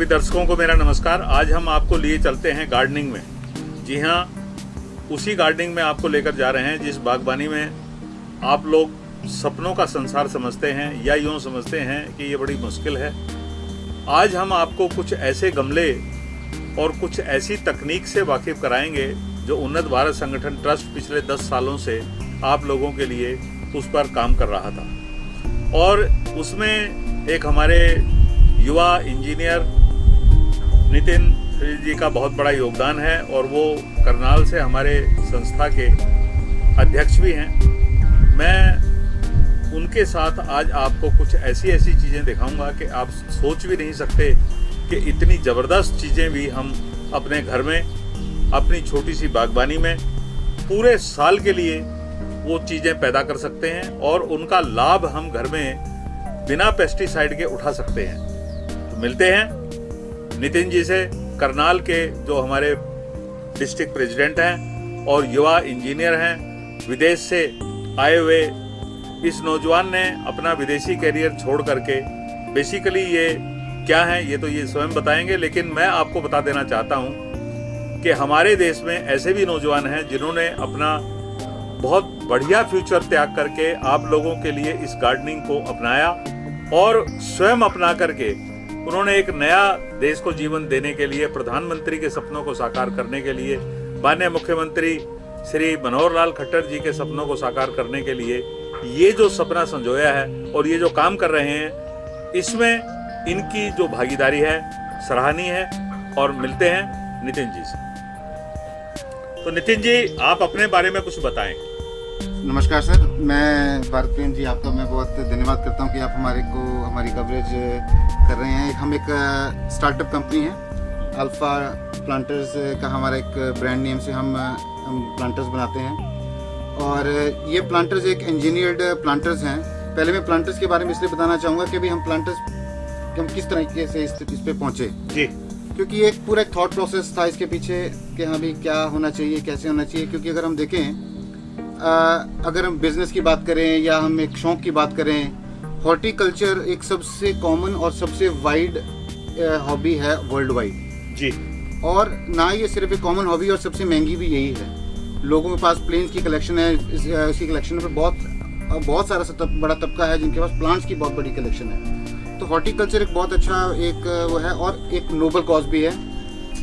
सभी दर्शकों को मेरा नमस्कार। आज हम आपको लिए चलते हैं गार्डनिंग में। जी हाँ, उसी गार्डनिंग में आपको लेकर जा रहे हैं जिस बागबानी में आप लोग सपनों का संसार समझते हैं या यूँ समझते हैं कि ये बड़ी मुश्किल है। आज हम आपको कुछ ऐसे गमले और कुछ ऐसी तकनीक से वाकिफ कराएंगे जो उन्नत भारत संगठन ट्रस्ट पिछले 10 सालों से आप लोगों के लिए उस पर काम कर रहा था। और उसमें एक हमारे युवा इंजीनियर नितिन जी का बहुत बड़ा योगदान है और वो करनाल से हमारे संस्था के अध्यक्ष भी हैं। मैं उनके साथ आज आपको कुछ ऐसी चीज़ें दिखाऊंगा कि आप सोच भी नहीं सकते कि इतनी ज़बरदस्त चीज़ें भी हम अपने घर में अपनी छोटी सी बागबानी में पूरे साल के लिए वो चीज़ें पैदा कर सकते हैं और उनका लाभ हम घर में बिना पेस्टिसाइड के उठा सकते हैं। तो मिलते हैं नितिन जी से, करनाल के जो हमारे डिस्ट्रिक्ट प्रेसिडेंट हैं और युवा इंजीनियर हैं। विदेश से आए हुए इस नौजवान ने अपना विदेशी करियर छोड़ करके बेसिकली ये क्या है ये तो ये स्वयं बताएंगे, लेकिन मैं आपको बता देना चाहता हूँ कि हमारे देश में ऐसे भी नौजवान हैं जिन्होंने अपना बहुत बढ़िया फ्यूचर त्याग करके आप लोगों के लिए इस गार्डनिंग को अपनाया और स्वयं अपना करके उन्होंने एक नया देश को जीवन देने के लिए, प्रधानमंत्री के सपनों को साकार करने के लिए, माननीय मुख्यमंत्री श्री मनोहर लाल खट्टर जी के सपनों को साकार करने के लिए ये जो सपना संजोया है और ये जो काम कर रहे हैं, इसमें इनकी जो भागीदारी है सराहनीय है। और मिलते हैं नितिन जी से। तो नितिन जी, आप अपने बारे में कुछ बताएं। नमस्कार सर, मैं भारत प्रेम जी, आपका मैं बहुत धन्यवाद करता हूं कि आप हमारी कवरेज कर रहे हैं। हम एक स्टार्टअप कंपनी है, अल्फा प्लांटर्स का हमारा एक ब्रांड नेम से हम प्लांटर्स बनाते हैं और ये प्लांटर्स एक इंजीनियर्ड प्लांटर्स हैं। पहले मैं प्लांटर्स के बारे में इसलिए बताना चाहूँगा कि हम प्लांटर्स हम किस तरीके से इस पे पहुँचे जी, क्योंकि एक पूरा एक थॉट प्रोसेस था इसके पीछे कि हाँ भी क्या होना चाहिए, कैसे होना चाहिए। क्योंकि अगर हम देखें, अगर हम बिजनेस की बात करें या हम एक शौक की बात करें, हॉर्टिकल्चर एक सबसे कॉमन और सबसे वाइड हॉबी है वर्ल्ड वाइड जी। और ना ये सिर्फ एक कॉमन हॉबी और सबसे महंगी भी यही है। लोगों के पास प्लेन्स की कलेक्शन है, इसकी कलेक्शन पर बहुत सारा बड़ा तबका है जिनके पास प्लांट्स की बहुत बड़ी कलेक्शन है। तो हॉर्टिकल्चर एक बहुत अच्छा एक वो है और एक नोबल कॉज भी है।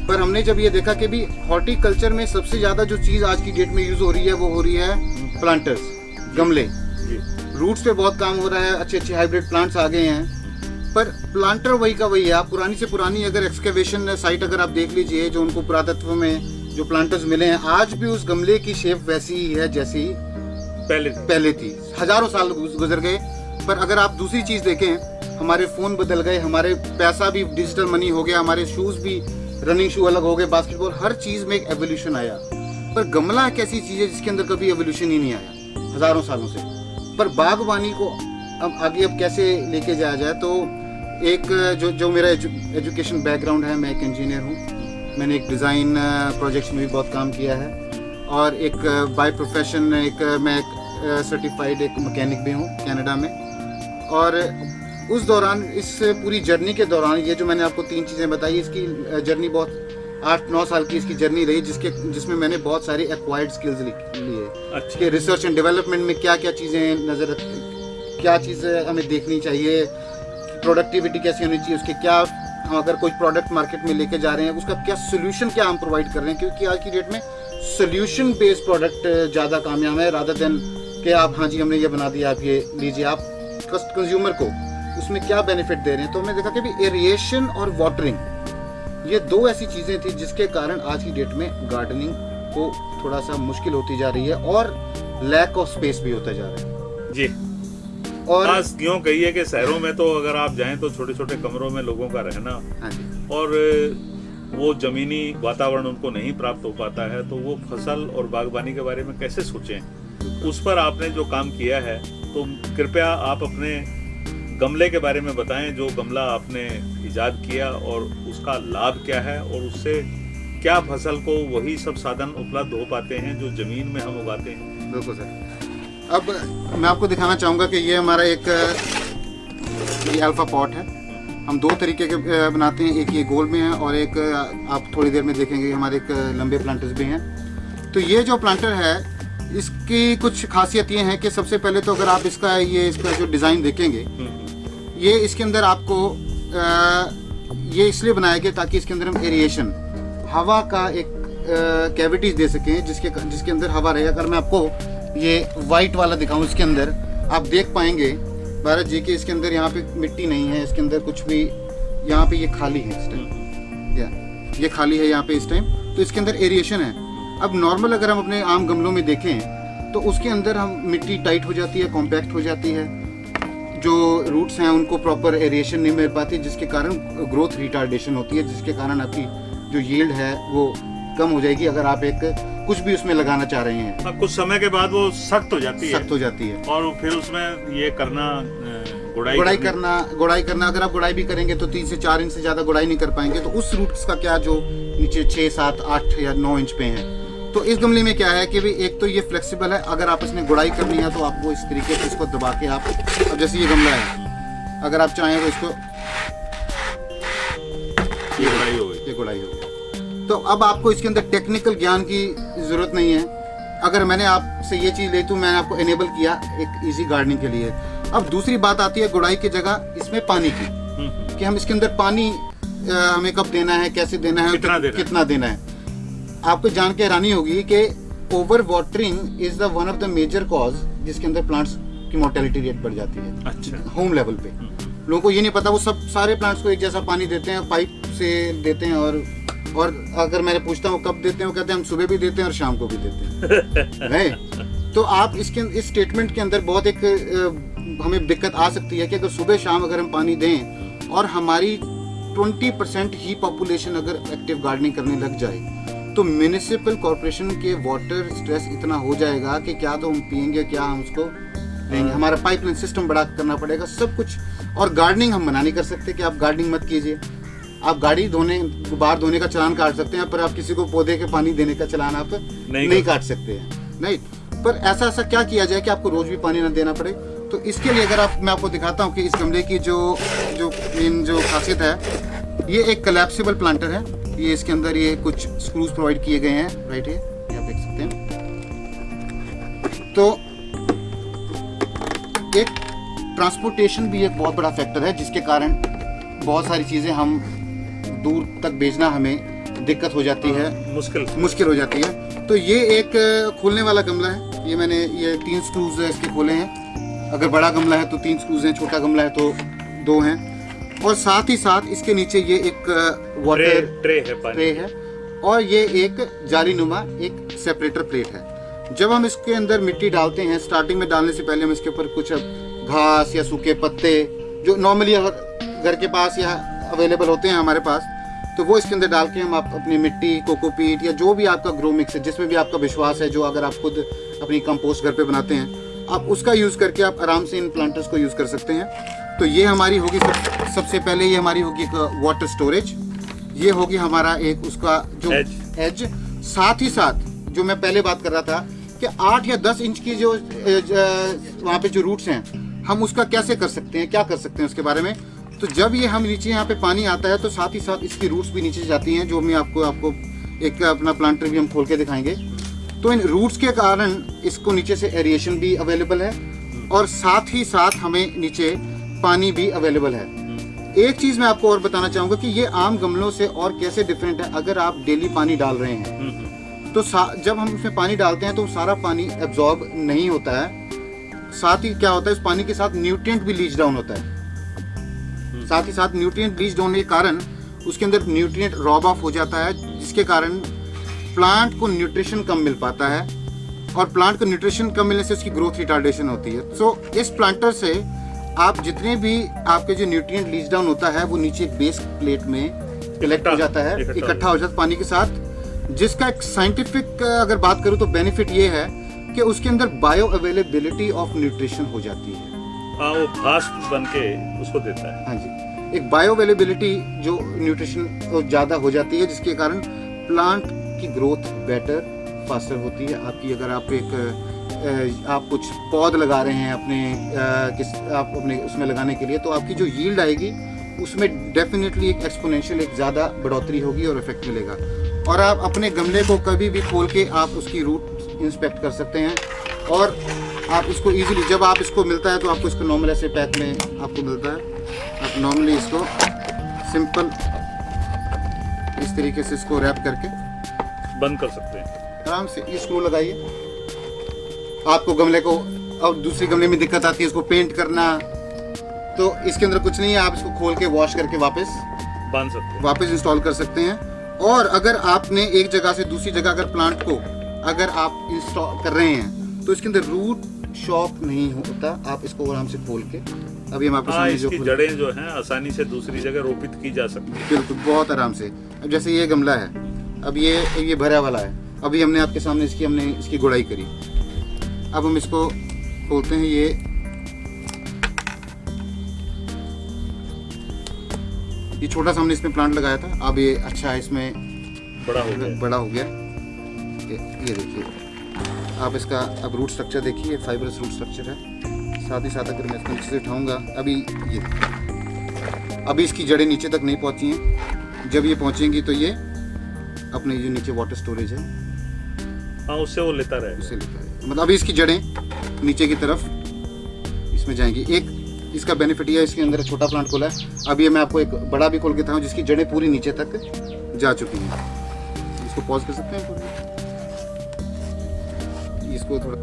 पर हमने जब ये देखा कि भी हॉर्टिकल्चर में सबसे ज़्यादा जो चीज़ आज की डेट में यूज़ हो रही है वो हो रही है प्लांटर्स, गमले। रूट्स पे बहुत काम हो रहा है, अच्छे हाइब्रिड प्लांट्स आ गए हैं, पर प्लांटर वही का वही है। आप पुरानी से पुरानी अगर एक्सकेवेशन साइट अगर आप देख लीजिए, जो उनको पुरातत्व में जो प्लांटर्स मिले हैं, आज भी उस गमले की शेप वैसी ही है जैसी पहले थी। हजारों साल गुजर गए। पर अगर आप दूसरी चीज़ देखें, हमारे फ़ोन बदल गए, हमारे पैसा भी डिजिटल मनी हो गया, हमारे शूज़ भी रनिंग शू अलग हो गए, बास्केटबॉल, हर चीज़ में एक एवोल्यूशन आया। पर गमला एक ऐसी चीज़ है जिसके अंदर कभी एवोल्यूशन ही नहीं आया हज़ारों सालों से। पर बागवानी को अब कैसे लेके जाया जाए, तो एक जो मेरा एजुकेशन बैकग्राउंड है, मैं एक इंजीनियर हूँ। मैंने एक डिज़ाइन प्रोजेक्ट्स में भी बहुत काम किया है और एक बाय प्रोफेशन मैं एक सर्टिफाइड एक मैकेनिक भी हूँ कनाडा में। और उस दौरान, इस पूरी जर्नी के दौरान, ये जो मैंने आपको 3 चीज़ें बताई, इसकी जर्नी बहुत 8-9 साल की इसकी जर्नी रही, जिसमें मैंने बहुत सारी एक्वायर्ड स्किल्स लिए। अच्छा। कि रिसर्च एंड डेवलपमेंट में क्या क्या चीज़ें क्या चीज़ें हमें देखनी चाहिए, प्रोडक्टिविटी कैसी होनी चाहिए, उसके क्या, अगर कोई प्रोडक्ट मार्केट में लेके जा रहे हैं उसका क्या सोल्यूशन क्या हम प्रोवाइड कर रहे हैं। क्योंकि आज की डेट में सोल्यूशन बेस्ड प्रोडक्ट ज़्यादा कामयाब है, रादर देन कि आप हाँ जी हमने ये बना दिया, आप ये लीजिए। आप कंज्यूमर को उसमें क्या बेनिफिट दे रहे हैं। तो हमने देखा कि भी एरिएशन और वाटरिंग, ये 2 ऐसी चीज़ें थी जिसके कारण आज की डेट में गार्डनिंग को थोड़ा सा मुश्किल होती जा रही है और लैक ऑफ स्पेस भी होता जा रहा है जी। और क्यों कहिए कि शहरों में तो अगर आप जाएं तो छोटे छोटे कमरों में लोगों का रहना, हाँ जी, और वो जमीनी वातावरण उनको नहीं प्राप्त हो पाता है, तो वो फसल और बागबानी के बारे में कैसे सोचें। उस पर आपने जो काम किया है, तो कृपया आप अपने गमले के बारे में बताएं, जो गमला आपने इजाद किया और उसका लाभ क्या है और उससे क्या फसल को वही सब साधन उपलब्ध हो पाते हैं जो जमीन में हम उगाते हैं। बिल्कुल सर। अब मैं आपको दिखाना चाहूँगा कि ये हमारा एक ये अल्फा पॉट है हम दो तरीके के बनाते हैं, एक ये गोल में है और एक आप थोड़ी देर में देखेंगे हमारे एक लंबे प्लांटर्स भी हैं। तो ये जो प्लांटर है इसकी कुछ खासियत ये है कि सबसे पहले तो अगर आप इसका जो डिज़ाइन देखेंगे, ये इसके अंदर आपको ये इसलिए बनाया गया ताकि इसके अंदर हम एरिएशन, हवा का एक कैविटीज दे सकें जिसके अंदर हवा रहे। अगर मैं आपको ये वाइट वाला दिखाऊं, इसके अंदर आप देख पाएंगे भारत जी के इसके अंदर यहाँ पे मिट्टी नहीं है, इसके अंदर कुछ भी, यहाँ पे ये खाली है इस टाइम, ये खाली है यहाँ पे इस टाइम, तो इसके अंदर एरिएशन है। अब नॉर्मल अगर हम अपने आम गमलों में देखें तो उसके अंदर हम मिट्टी टाइट हो जाती है, कॉम्पैक्ट हो जाती है, जो रूट्स हैं उनको प्रॉपर एरिएशन नहीं मिल पाती, जिसके कारण ग्रोथ रिटार्डेशन होती है, जिसके कारण आपकी जो यील्ड है वो कम हो जाएगी अगर आप एक कुछ भी उसमें लगाना चाह रहे हैं। कुछ समय के बाद वो सख्त हो जाती है और फिर उसमें ये करना गुड़ाई करना अगर आप गुड़ाई भी करेंगे तो 3 से 4 इंच से ज्यादा गुड़ाई नहीं कर पाएंगे। तो उस रूट्स का क्या जो नीचे 6, 7, 8 या 9 इंच पे है, तो इस गमले में क्या है कि भाई एक तो ये फ्लेक्सिबल है, अगर आप इसमें गुड़ाई करनी है तो आपको इस तरीके से इसको दबा के आप, अब जैसे ये गमला है, अगर आप चाहें तो इसको, ये गुड़ाई हो गई। तो अब आपको इसके अंदर टेक्निकल ज्ञान की जरूरत नहीं है। अगर मैंने आपसे ये चीज ले तो मैंने आपको एनेबल किया एक इजी गार्डनिंग के लिए। अब दूसरी बात आती है गुड़ाई की जगह इसमें पानी की, कि हम इसके अंदर पानी हमें कब देना है, कैसे देना है, कितना देना है। आपको जान के हैरानी होगी कि over watering is the one of the major cause जिसके अंदर प्लांट्स की मोर्टेलिटी रेट बढ़ जाती है। अच्छा। होम लेवल पे लोगों को ये नहीं पता, वो सब सारे प्लांट्स को एक जैसा पानी देते हैं, पाइप से देते हैं, और अगर मैं पूछता हूँ कब देते हैं, वो कहते हैं हम सुबह भी देते हैं और शाम को भी देते हैं। नहीं, तो आप इस स्टेटमेंट के अंदर बहुत एक हमें दिक्कत आ सकती है कि अगर सुबह शाम अगर हम पानी दें और हमारी 20% ही पॉपुलेशन अगर एक्टिव गार्डनिंग करने लग जाए तो म्युनिसिपल कॉर्पोरेशन के वाटर स्ट्रेस इतना हो जाएगा कि क्या तो हम पिएंगे, क्या हम उसको देंगे। हमारा पाइपलाइन सिस्टम बड़ा करना पड़ेगा, सब कुछ। और गार्डनिंग हम मना नहीं कर सकते कि आप गार्डनिंग मत कीजिए, आप गाड़ी धोने, गुब्बार धोने का चालान काट सकते हैं, पर आप किसी को पौधे के पानी देने का चालान आप नहीं काट सकते हैं। नहीं, पर ऐसा क्या किया जाए कि आपको रोज भी पानी ना देना पड़े। तो इसके लिए अगर मैं आपको दिखाता हूँ कि इस गमले की जो मेन जो खासियत है, ये एक कोलैप्सिबल प्लांटर है। ये इसके अंदर ये कुछ स्क्रूज प्रोवाइड किए गए हैं, राइट है, ये आप देख सकते हैं। तो एक ट्रांसपोर्टेशन भी एक बहुत बड़ा फैक्टर है, जिसके कारण बहुत सारी चीजें हम दूर तक भेजना हमें दिक्कत हो जाती है, मुश्किल हो जाती है। तो ये एक खोलने वाला गमला है, ये मैंने ये 3 स्क्रूज इसके खोले हैं। अगर बड़ा गमला है तो 3 स्क्रूज हैं, छोटा गमला है तो 2 हैं। और साथ ही साथ इसके नीचे ये एक वाटर ट्रे है और ये एक जालीनुमा एक सेपरेटर प्लेट है। जब हम इसके अंदर मिट्टी डालते हैं, स्टार्टिंग में डालने से पहले हम इसके ऊपर कुछ घास या सूखे पत्ते जो नॉर्मली घर के पास या अवेलेबल होते हैं हमारे पास, तो वो इसके अंदर डाल के हम आप अपनी मिट्टी, कोकोपीट या जो भी आपका ग्रो मिक्स है, जिसमें भी आपका विश्वास है, जो अगर आप खुद अपनी कंपोस्ट घर पे बनाते हैं, आप उसका यूज़ करके आप आराम से इन प्लांटर्स को यूज़ कर सकते हैं। तो ये हमारी होगी सबसे पहले ये हमारी होगी वाटर स्टोरेज, ये होगी हमारा एक उसका जो एज। साथ ही साथ जो मैं पहले बात कर रहा था कि 8 या 10 इंच की जो वहाँ पे जो रूट्स हैं, हम उसका कैसे कर सकते हैं, क्या कर सकते हैं उसके बारे में। तो जब ये हम नीचे यहाँ पे पानी आता है तो साथ ही साथ इसकी रूट्स भी नीचे जाती हैं, जो मैं आपको एक अपना प्लांटर भी हम खोल के दिखाएंगे। तो इन रूट्स के कारण इसको नीचे से एरिएशन भी अवेलेबल है और साथ ही साथ हमें नीचे पानी भी अवेलेबल है। एक चीज़ मैं आपको और बताना चाहूँगा कि ये आम गमलों से और कैसे डिफरेंट है। अगर आप डेली पानी डाल रहे हैं तो जब हम उसमें पानी डालते हैं तो सारा पानी एब्जॉर्ब नहीं होता है, साथ ही क्या होता है, इस पानी के साथ न्यूट्रिएंट भी लीच डाउन होता है। साथ ही साथ न्यूट्रिएंट लीच डाउन के कारण उसके अंदर न्यूट्रिएंट रॉब ऑफ हो जाता है, जिसके कारण प्लांट को न्यूट्रिशन कम मिल पाता है और प्लांट को न्यूट्रिशन कम मिलने से उसकी ग्रोथ रिटार्डेशन होती है। सो इस प्लांटर से आप जितने भी आपके जो न्यूट्रिएंट लीच डाउन होता है वो नीचे बेस प्लेट में कलेक्ट हो जाता है, इकट्ठा हो जाता है पानी के साथ, जिसका एक साइंटिफिक अगर बात करूँ तो बेनिफिट ये है कि उसके अंदर बायो अवेलेबिलिटी ऑफ न्यूट्रिशन हो जाती है। वो फास्ट बन के उसको देता है। हाँ जी, एक बायो अवेलेबिलिटी जो न्यूट्रिशन ज़्यादा हो जाती है, जिसके कारण प्लांट की ग्रोथ बेटर फास्टर होती है। आपकी अगर आप कुछ पौध लगा रहे हैं आप अपने उसमें लगाने के लिए, तो आपकी जो यील्ड आएगी उसमें डेफिनेटली एक एक्सपोनेंशियल एक ज़्यादा बढ़ोतरी होगी और इफेक्ट मिलेगा। और आप अपने गमले को कभी भी खोल के आप उसकी रूट इंस्पेक्ट कर सकते हैं और आप उसको इजीली, जब आप इसको मिलता है तो आपको इसको नॉर्मल ऐसे पैक में आपको मिलता है, आप नॉर्मली इसको सिंपल इस तरीके से इसको रैप करके बंद कर सकते हैं। आराम से ये स्क्रू लगाइए। आपको गमले को, अब दूसरे गमले में दिक्कत आती है इसको पेंट करना, तो इसके अंदर कुछ नहीं है, आप इसको खोल के वॉश करके वापस बांध सकते हैं, वापस इंस्टॉल कर सकते हैं। और अगर आपने एक जगह से दूसरी जगह अगर प्लांट को अगर आप इंस्टॉल कर रहे हैं तो इसके अंदर रूट शॉक नहीं होता, आप इसको आराम से खोल के, अभी हम आपको हाँ, सामने जो इसकी जड़ें जो हैं आसानी से दूसरी जगह रोपित की जा सकती है। बिल्कुल बहुत आराम से। अब जैसे ये गमला है, अब ये भरा वाला है, अभी हमने आपके सामने हमने इसकी गुड़ाई करी। अब हम इसको खोलते हैं, ये छोटा सा हमने इसमें प्लांट लगाया था, अब ये अच्छा है, इसमें बड़ा हो गया। ये देखिए आप इसका अब रूट स्ट्रक्चर देखिए, फाइबरस रूट स्ट्रक्चर है। साथ ही साथ अगर मैं इसको नीचे से उठाऊंगा, अभी ये अभी इसकी जड़ें नीचे तक नहीं पहुंची हैं, जब ये पहुंचेंगी तो ये अपने जो नीचे वाटर स्टोरेज है हाँ, उससे वो लेता रहेगा, उससे लेता है। मतलब अभी इसकी जड़ें नीचे की तरफ इसमें जाएंगी। एक इसका बेनिफिट ये है, इसके अंदर छोटा प्लांट खोला है, अभी मैं आपको एक बड़ा भी खोल के दिखाऊं जिसकी जड़ें पूरी नीचे तक जा चुकी हैं। इसको पॉज कर सकते हैं इसको थोड़ा,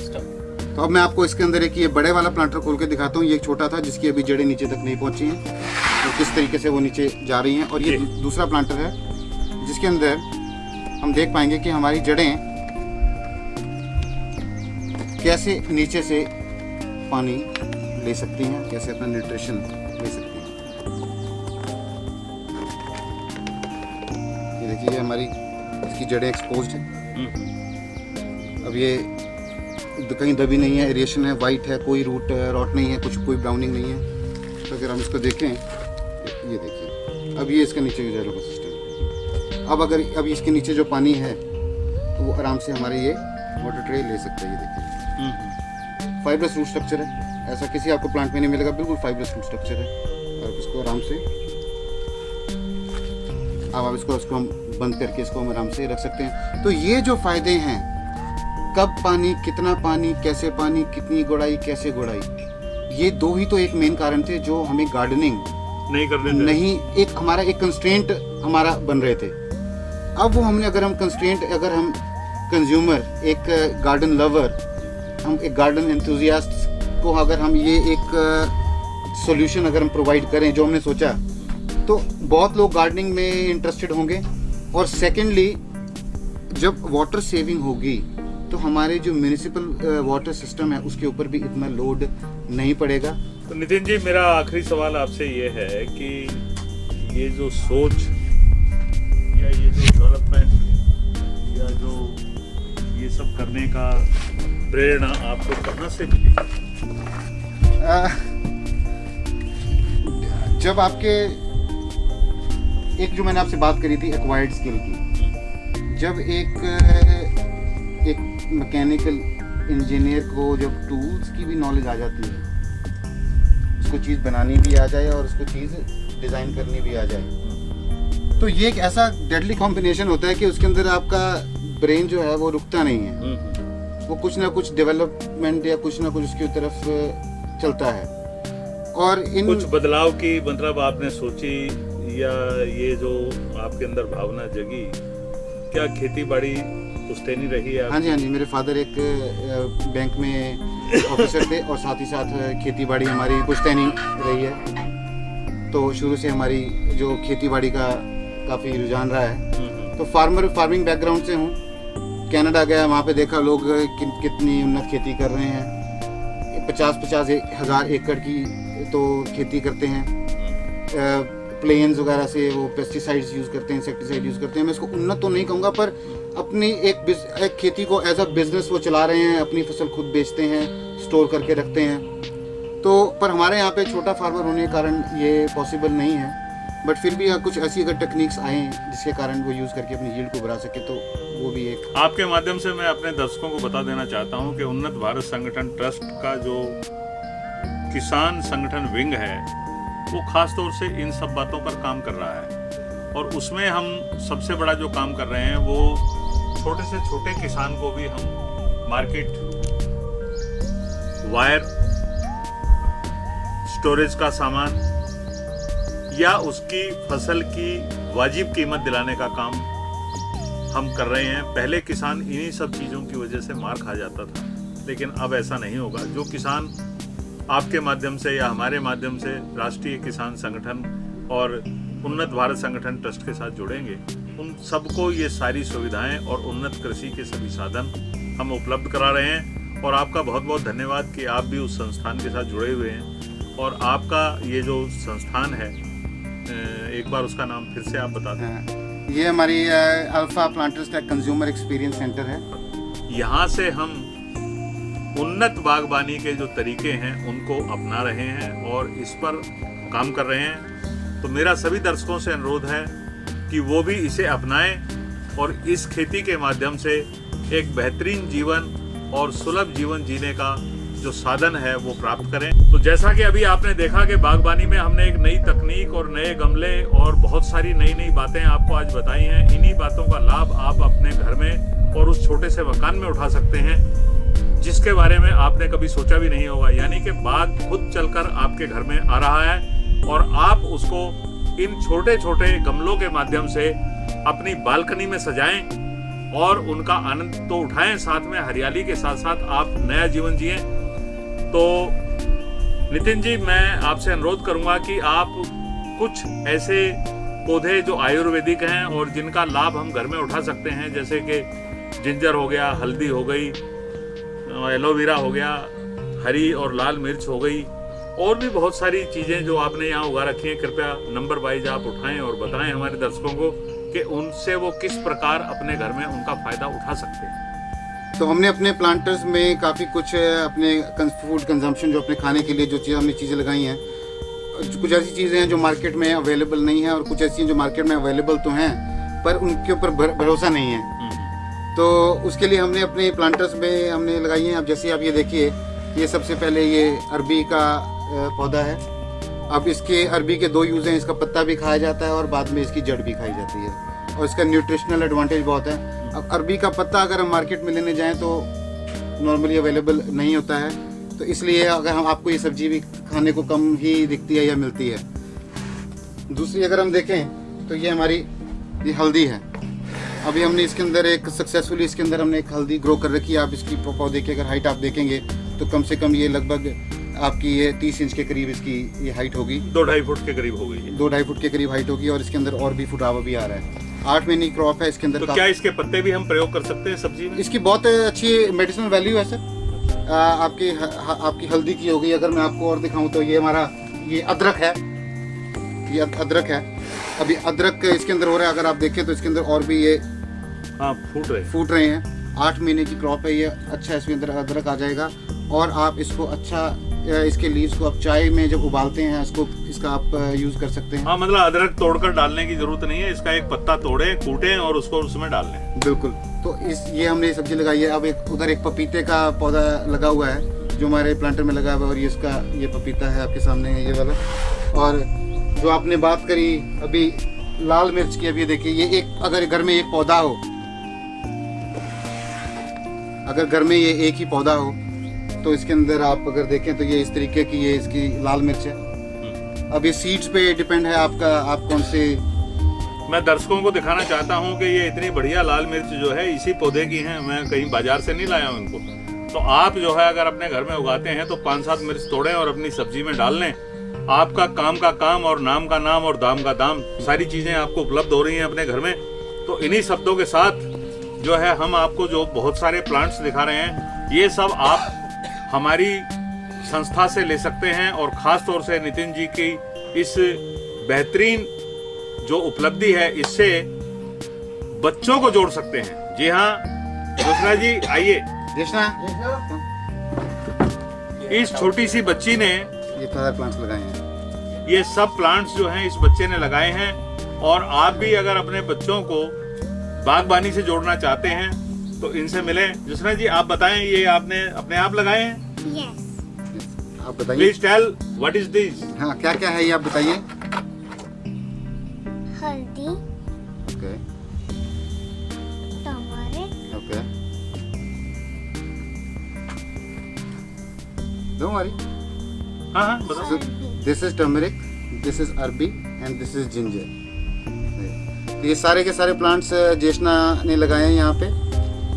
तो अब मैं आपको इसके अंदर एक ये बड़े वाला प्लांटर खोल के दिखाता हूँ। ये एक छोटा था जिसकी अभी जड़ें नीचे तक नहीं पहुंची हैं, तो किस तरीके से वो नीचे जा रही हैं। और ये दूसरा प्लांटर है जिसके अंदर हम देख पाएंगे कि हमारी जड़ें कैसे नीचे से पानी ले सकती हैं, कैसे अपना न्यूट्रिशन ले सकती हैं। ये देखिए हमारी इसकी जड़ें एक्सपोज्ड हैं। अब ये कहीं दबी नहीं है, एरिएशन है, वाइट है, कोई रूट रॉट नहीं है, कुछ कोई ब्राउनिंग नहीं है। तो अगर हम इसको देखें, ये देखिए अब ये इसके नीचे की जड़ों का सिस्टम। अब अगर अभी इसके नीचे जो पानी है तो वो आराम से हमारे ये वाटर ट्रे ले सकते हैं। ये देखिए फाइबरस रूट स्ट्रक्चर है, ऐसा किसी आपको प्लांट में नहीं मिलेगा, बिल्कुल फाइबरस रूट स्ट्रक्चर है। और इसको आराम से अब आप इसको हम बंद करके इसको हम आराम से रख सकते हैं। तो ये जो फायदे हैं, कब पानी, कितना पानी, कैसे पानी, कितनी गुड़ाई, कैसे गुड़ाई, ये दो ही तो एक मेन कारण थे जो हमें गार्डनिंग नहीं एक हमारा एक कंस्ट्रेंट हमारा बन रहे थे। अब वो हमने अगर हम कंस्ट्रेंट, अगर हम कंज्यूमर, एक गार्डन लवर, हम एक गार्डन एंथुजियास्ट को अगर हम ये एक सॉल्यूशन अगर हम प्रोवाइड करें जो हमने सोचा, तो बहुत लोग गार्डनिंग में इंटरेस्टेड होंगे। और सेकेंडली जब वाटर सेविंग होगी तो हमारे जो म्यूनिसिपल वाटर सिस्टम है उसके ऊपर भी इतना लोड नहीं पड़ेगा। तो नितिन जी, मेरा आखिरी सवाल आपसे ये है कि ये जो सोच या ये जो डेवलपमेंट या जो ये सब करने का प्रेरणा आपको कहाँ से मिली? जब आपके एक जो मैंने आपसे बात करी थी एक्वायर्ड स्किल की, जब एक मैकेनिकल इंजीनियर को जब टूल्स की भी नॉलेज आ जाती है, उसको चीज़ बनानी भी आ जाए और उसको चीज़ डिज़ाइन करनी भी आ जाए, तो ये एक ऐसा डेडली कॉम्बिनेशन होता है कि उसके अंदर आपका ब्रेन जो है वो रुकता नहीं है, वो कुछ ना कुछ डेवलपमेंट या कुछ ना कुछ उसकी तरफ चलता है। और इन कुछ बदलाव की मतलब आपने सोची या ये जो आपके अंदर भावना जगी, क्या खेती बाड़ी पुश्तैनी रही है? हाँ जी, मेरे फादर एक बैंक में ऑफिसर थे और साथ ही साथ खेती बाड़ी हमारी पुश्तैनी रही है। तो शुरू से हमारी जो खेती बाड़ी का काफ़ी रुझान रहा है। तो फार्मिंग बैकग्राउंड से हूँ। कनाडा गया, वहाँ पे देखा लोग कितनी उन्नत खेती कर रहे हैं, 50-50 हज़ार एकड़ की तो खेती करते हैं। प्लेन्स वगैरह से वो पेस्टिसाइड्स यूज़ करते हैं, इंसेक्टिसाइड यूज़ करते हैं। मैं इसको उन्नत तो नहीं कहूँगा, पर अपनी एक खेती को एज अ बिजनेस वो चला रहे हैं, अपनी फसल खुद बेचते हैं, स्टोर करके रखते हैं। तो पर हमारे यहाँ पे छोटा फार्मर होने के कारण ये पॉसिबल नहीं है, बट फिर भी कुछ ऐसी अगर टेक्निक्स आए जिसके कारण वो यूज़ करके अपनी यील्ड को बढ़ा सके, तो वो भी एक। आपके माध्यम से मैं अपने दर्शकों को बता देना चाहता हूँ कि उन्नत भारत संगठन ट्रस्ट का जो किसान संगठन विंग है, वो खास तौर से इन सब बातों पर काम कर रहा है। और उसमें हम सबसे बड़ा जो काम कर रहे हैं वो छोटे से छोटे किसान को भी हम मार्केट, वायर, स्टोरेज का सामान या उसकी फसल की वाजिब कीमत दिलाने का काम हम कर रहे हैं। पहले किसान इन्हीं सब चीज़ों की वजह से मार खा जाता था, लेकिन अब ऐसा नहीं होगा। जो किसान आपके माध्यम से या हमारे माध्यम से राष्ट्रीय किसान संगठन और उन्नत भारत संगठन ट्रस्ट के साथ जुड़ेंगे, उन सबको ये सारी सुविधाएं और उन्नत कृषि के सभी साधन हम उपलब्ध करा रहे हैं। और आपका बहुत बहुत धन्यवाद कि आप भी उस संस्थान के साथ जुड़े हुए हैं। और आपका ये जो संस्थान है, एक बार उसका नाम फिर से आप बता दें। ये हमारी अल्फा प्लांटर्स का कंज्यूमर एक्सपीरियंस सेंटर है। यहाँ से हम उन्नत बागबानी के जो तरीके हैं उनको अपना रहे हैं और इस पर काम कर रहे हैं। तो मेरा सभी दर्शकों से अनुरोध है कि वो भी इसे अपनाएं और इस खेती के माध्यम से एक बेहतरीन जीवन और सुलभ जीवन जीने का जो साधन है वो प्राप्त करें। तो जैसा कि अभी आपने देखा कि बागबानी में हमने एक नई तकनीक और नए गमले और बहुत सारी नई नई बातें आपको आज बताई हैं। इन्हीं बातों का लाभ आप अपने घर में और उस छोटे से मकान में उठा सकते हैं जिसके बारे में आपने कभी सोचा भी नहीं होगा। यानी कि बाग खुद चलकर आपके घर में आ रहा है और आप उसको इन छोटे छोटे गमलों के माध्यम से अपनी बालकनी में सजाएं और उनका आनंद तो उठाएं, साथ में हरियाली के साथ साथ आप नया जीवन जिएं। तो नितिन जी, मैं आपसे अनुरोध करूंगा कि आप कुछ ऐसे पौधे जो आयुर्वेदिक हैं और जिनका लाभ हम घर में उठा सकते हैं, जैसे कि जिंजर हो गया, हल्दी हो गई, एलोवेरा हो गया, हरी और लाल मिर्च हो गई, और भी बहुत सारी चीजें जो आपने यहाँ उगा रखी हैं, कृपया नंबर वाइज आप उठाएं और बताएं हमारे दर्शकों को कि उनसे वो किस प्रकार अपने घर में उनका फायदा उठा सकते हैं। तो हमने अपने प्लांटर्स में काफ़ी कुछ अपने फूड कंजम्पशन, जो अपने खाने के लिए जो हमने चीज़ें लगाई हैं, कुछ ऐसी चीज़ें हैं जो मार्केट में अवेलेबल नहीं है और कुछ ऐसी हैं जो मार्केट में अवेलेबल तो हैं पर उनके ऊपर भरोसा नहीं है। तो उसके लिए हमने अपने प्लांटर्स में हमने लगाई हैं। अब जैसे आप ये देखिए, ये सबसे पहले ये अरबी का पौधा है। अब इसके अरबी के 2 यूज़ हैं। इसका पत्ता भी खाया जाता है और बाद में इसकी जड़ भी खाई जाती है और इसका न्यूट्रिशनल एडवांटेज बहुत है। अब अरबी का पत्ता अगर हम मार्केट में लेने जाएं तो नॉर्मली अवेलेबल नहीं होता है, तो इसलिए अगर हम आपको ये सब्जी भी खाने को कम ही दिखती है या मिलती है। दूसरी अगर हम देखें तो ये हमारी ये हल्दी है। अभी हमने इसके अंदर एक सक्सेसफुली इसके अंदर हमने एक हल्दी ग्रो कर रखी है। आप इसकी पौधे की अगर हाइट आप देखेंगे तो कम से कम ये लगभग आपकी ये 30 इंच के करीब इसकी ये हाइट होगी। 2-2.5 फुट के करीब हो गई है। 2-2.5 फुट के करीब हाइट होगी और इसके अंदर और भी फुटावा भी आ रहा है। 8 महीने की क्रॉप है इसके अंदर। तो क्या इसके पत्ते भी हम प्रयोग कर सकते हैं सब्जी में? इसकी बहुत अच्छी मेडिसिनल वैल्यू है सर। आपकी हल्दी की हो गई। अगर मैं आपको और दिखाऊं तो ये हमारा ये अदरक है। ये अदरक है। अभी अदरक इसके अंदर हो रहा है। अगर आप देखें तो इसके अंदर और भी ये फूट रहे हैं। 8 महीने की क्रॉप है ये। अच्छा इसके अंदर अदरक आ जाएगा और आप इसको अच्छा इसके लीव्स को आप चाय में जब उबालते हैं इसका आप यूज कर सकते हैं। हाँ, मतलब अदरक तोड़कर डालने की जरूरत नहीं है। इसका एक पत्ता तोड़े, कूटें और उसको उसमें डाल लें। बिल्कुल। तो ये हमने सब्जी लगाई है। अब उधर एक पपीते का पौधा लगा हुआ है जो हमारे प्लांटर में लगा हुआ है और ये पपीता है आपके सामने है ये वाला। और जो आपने बात करी अभी लाल मिर्च की, अभी देखिए ये अगर घर में एक पौधा हो, अगर घर में ये एक ही पौधा हो तो इसके अंदर आप अगर देखें तो ये इस तरीके की ये इसकी लाल मिर्च है। अब ये सीड्स पे डिपेंड है आप कौन से। मैं दर्शकों को दिखाना चाहता हूँ कि ये इतनी बढ़िया लाल मिर्च जो है इसी पौधे की है। मैं कहीं बाजार से नहीं लाया हूँ इनको। तो आप जो है अगर अपने घर में उगाते हैं तो 5-7 मिर्च तोड़ें और अपनी सब्जी में डाल लें। आपका काम का काम और नाम का नाम और दाम का दाम, सारी चीजें आपको उपलब्ध हो रही हैं अपने घर में। तो इन्हीं शब्दों के साथ जो है हम आपको जो बहुत सारे प्लांट्स दिखा रहे हैं, ये सब आप हमारी संस्था से ले सकते हैं। और खास तौर से नितिन जी की इस बेहतरीन जो उपलब्धि है, इससे बच्चों को जोड़ सकते हैं। जी हाँ जोशना जी, आइए। जोशना, इस छोटी सी बच्ची ने ये सारे प्लांट्स लगाए हैं। ये सब प्लांट्स जो हैं इस बच्चे ने लगाए हैं। और आप भी अगर अपने बच्चों को बागबानी से जोड़ना चाहते हैं तो इनसे मिलें। जोशना जी, आप बताएं, ये आपने अपने आप लगाए हैं? Yes. आप बताइए। Please tell what is this? हाँ, क्या क्या है ये आप बताइए। हल्दी, ओके टमाटर, ओके, डोंट वरी। हाँ हाँ बताओ। This is turmeric, this is अरबी एंड दिस इज जिंजर। तो ये सारे के सारे प्लांट्स जेशना ने लगाए हैं यहाँ पे।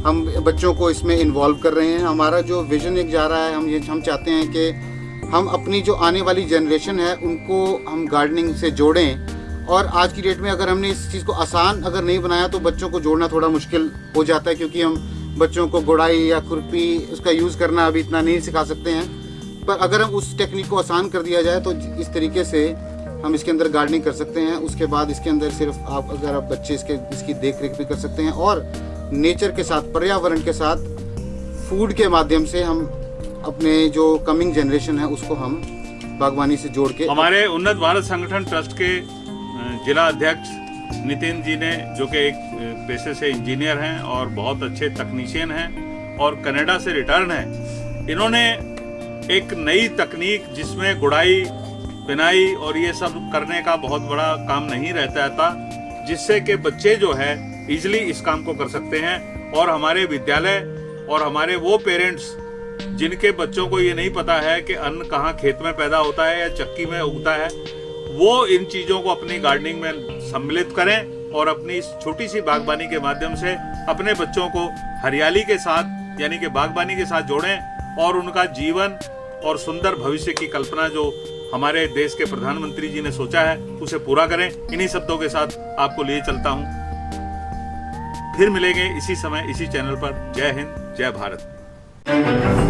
हम बच्चों को इसमें इन्वॉल्व कर रहे हैं। हमारा जो विजन एक जा रहा है, हम चाहते हैं कि हम अपनी जो आने वाली जनरेशन है उनको हम गार्डनिंग से जोड़ें। और आज की डेट में अगर हमने इस चीज़ को आसान अगर नहीं बनाया तो बच्चों को जोड़ना थोड़ा मुश्किल हो जाता है, क्योंकि हम बच्चों को गुड़ाई या खुरपी उसका यूज़ करना अभी इतना नहीं सिखा सकते हैं। पर अगर हम उस टेक्निक को आसान कर दिया जाए तो इस तरीके से हम इसके अंदर गार्डनिंग कर सकते हैं। उसके बाद इसके अंदर सिर्फ आप बच्चे इसकी देख रेख भी कर सकते हैं, और नेचर के साथ, पर्यावरण के साथ, फूड के माध्यम से हम अपने जो कमिंग जनरेशन है उसको हम बागवानी से जोड़ के। हमारे उन्नत भारत संगठन ट्रस्ट के जिला अध्यक्ष नितिन जी ने, जो कि एक पेशे से इंजीनियर हैं और बहुत अच्छे तकनीशियन हैं और कनाडा से रिटर्न हैं, इन्होंने एक नई तकनीक जिसमें गुड़ाई, पिनाई और ये सब करने का बहुत बड़ा काम नहीं रहता था, जिससे कि बच्चे जो है इजीली इस काम को कर सकते हैं। और हमारे विद्यालय और हमारे वो पेरेंट्स जिनके बच्चों को ये नहीं पता है कि अन्न कहाँ खेत में पैदा होता है या चक्की में उगता है, वो इन चीज़ों को अपनी गार्डनिंग में सम्मिलित करें और अपनी इस छोटी सी बागबानी के माध्यम से अपने बच्चों को हरियाली के साथ यानी कि बागबानी के साथ जोड़ें और उनका जीवन और सुंदर भविष्य की कल्पना जो हमारे देश के प्रधानमंत्री जी ने सोचा है उसे पूरा करें। इन्हीं शब्दों के साथ आपको लिए चलता हूं। फिर मिलेंगे इसी समय इसी चैनल पर। जय हिंद, जय भारत।